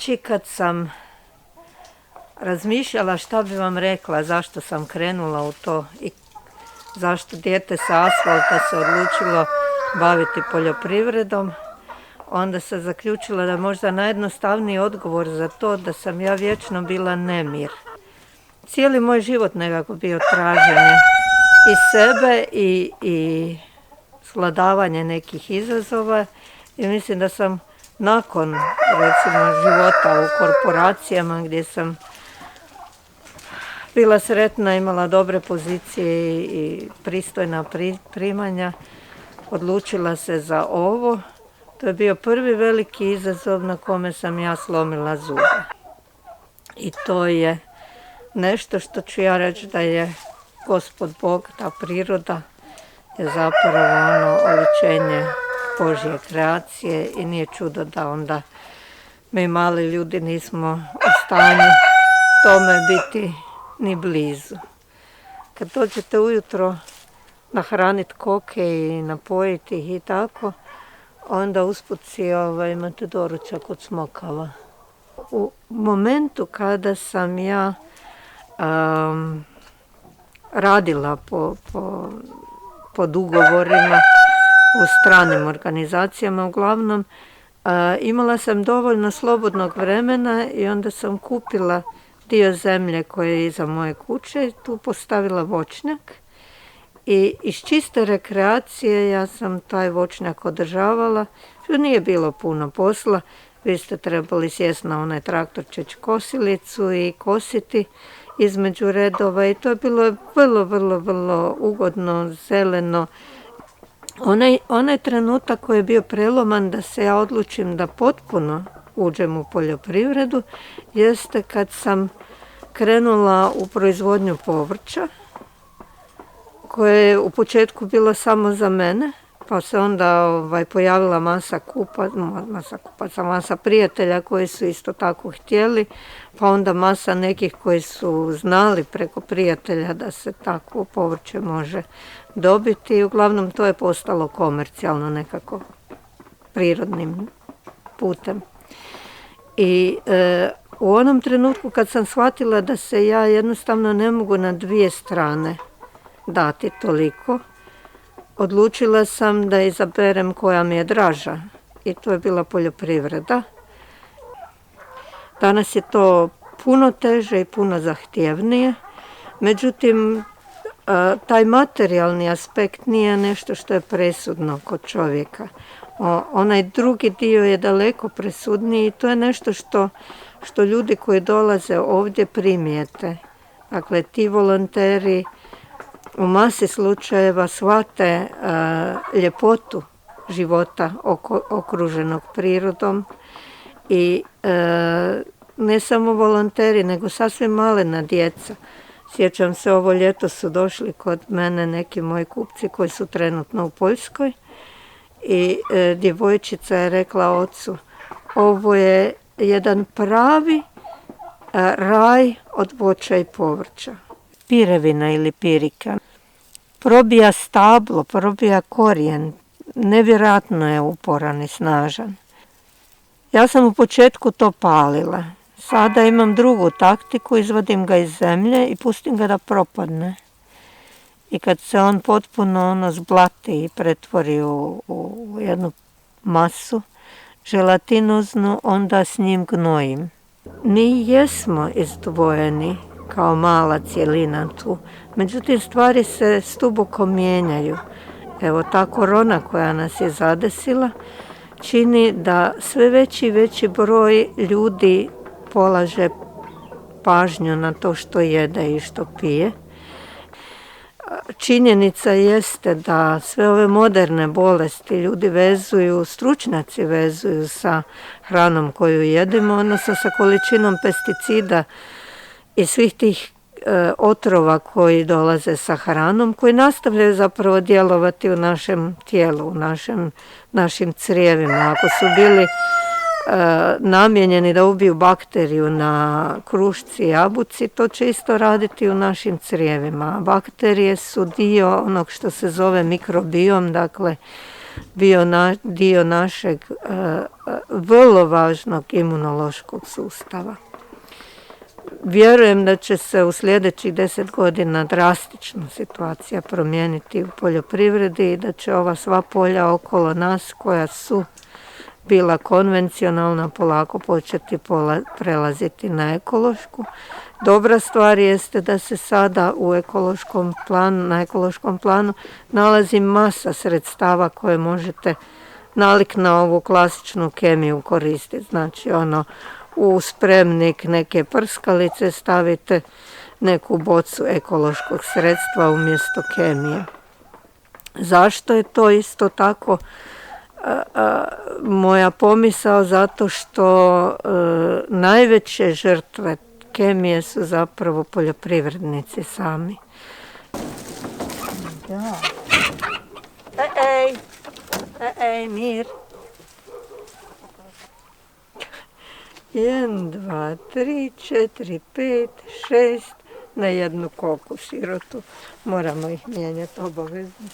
Znači, kad sam razmišljala šta bi vam rekla, zašto sam krenula u to i zašto dijete sa asfalta se odlučilo baviti poljoprivredom, onda sam zaključila da možda najjednostavniji odgovor za to da sam ja vječno bila nemir. Cijeli moj život nekako bio traženje i sebe i svladavanje nekih izazova i mislim da sam nakon recimo života u korporacijama gdje sam bila sretna, imala dobre pozicije i pristojna primanja, odlučila se za ovo. To je bio prvi veliki izazov na kome sam ja slomila zube. I to je nešto što ću ja reći da je Gospod Bog, ta priroda je zapravo oličenje Božje kreacije i nije čudo da onda mi mali ljudi nismo u stanju tome biti ni blizu. Kad dođete ujutro nahraniti koke i napojiti ih i tako, onda usput si imate doručak od smokava. U momentu kada sam ja radila pod ugovorima u stranim organizacijama, uglavnom imala sam dovoljno slobodnog vremena i onda sam kupila dio zemlje koje je iza moje kuće i tu postavila voćnjak. I iz čiste rekreacije ja sam taj voćnjak održavala, što nije bilo puno posla. Vi ste trebali sjesti na onaj traktorčić kosilicu i kositi između redova i to je bilo vrlo ugodno, zeleno. Onaj trenutak koji je bio preloman da se ja odlučim da potpuno uđem u poljoprivredu jeste kad sam krenula u proizvodnju povrća, koje je u početku bilo samo za mene, pa se onda pojavila masa prijatelja koji su isto tako htjeli, pa onda masa nekih koji su znali preko prijatelja da se takvo povrće može dobiti i uglavnom to je postalo komercijalno nekako prirodnim putem. I u onom trenutku kad sam shvatila da se ja jednostavno ne mogu na dvije strane dati toliko, odlučila sam da izaberem koja mi je draža i to je bila poljoprivreda. Danas je to puno teže i puno zahtjevnije, međutim taj materijalni aspekt nije nešto što je presudno kod čovjeka. Onaj drugi dio je daleko presudniji i to je nešto što ljudi koji dolaze ovdje primijete. Dakle, ti volonteri u masi slučajeva shvate ljepotu života okruženog prirodom i ne samo volonteri, nego sasvim malena djeca. Sjećam se, ovo ljeto su došli kod mene neki moji kupci koji su trenutno u Poljskoj i djevojčica je rekla ocu, ovo je jedan pravi raj od voća i povrća. Pirevina ili pirika. Probija stablo, probija korijen. Nevjerojatno je uporan i snažan. Ja sam u početku to palila. Sada imam drugu taktiku, izvadim ga iz zemlje i pustim ga da propadne. I kad se on potpuno zblati i pretvori u jednu masu želatinoznu, onda s njim gnojim. Mi jesmo izdvojeni kao mala cjelina tu, međutim stvari se stuboko mijenjaju. Evo ta korona koja nas je zadesila čini da sve veći i veći broj ljudi polaže pažnju na to što jede i što pije. Činjenica jeste da sve ove moderne bolesti ljudi vezuju, stručnjaci vezuju sa hranom koju jedemo, odnosno sa količinom pesticida i svih tih otrova koji dolaze sa hranom, koji nastavljaju zapravo djelovati u našem tijelu, u našim crijevima. Ako su bili namijenjeni da ubiju bakteriju na krušci i jabuci, to će isto raditi u našim crijevima. Bakterije su dio onog što se zove mikrobiom, dakle bio dio našeg vrlo važnog imunološkog sustava. Vjerujem da će se u sljedećih 10 godina drastično situacija promijeniti u poljoprivredi i da će ova sva polja okolo nas koja su bila konvencionalna polako početi prelaziti na ekološku. Dobra stvar jeste da se sada na ekološkom planu nalazi masa sredstava koje možete nalik na ovu klasičnu kemiju koristiti. Znači u spremnik neke prskalice stavite neku bocu ekološkog sredstva umjesto kemije. Zašto je to isto tako moja pomisao? Zato što najveće žrtve kemije su zapravo poljoprivrednici sami. Da. Mir. 1, 2, 3, 4, 5, 6 na jednu koku sirotu. Moramo ih mijenjati obavezno.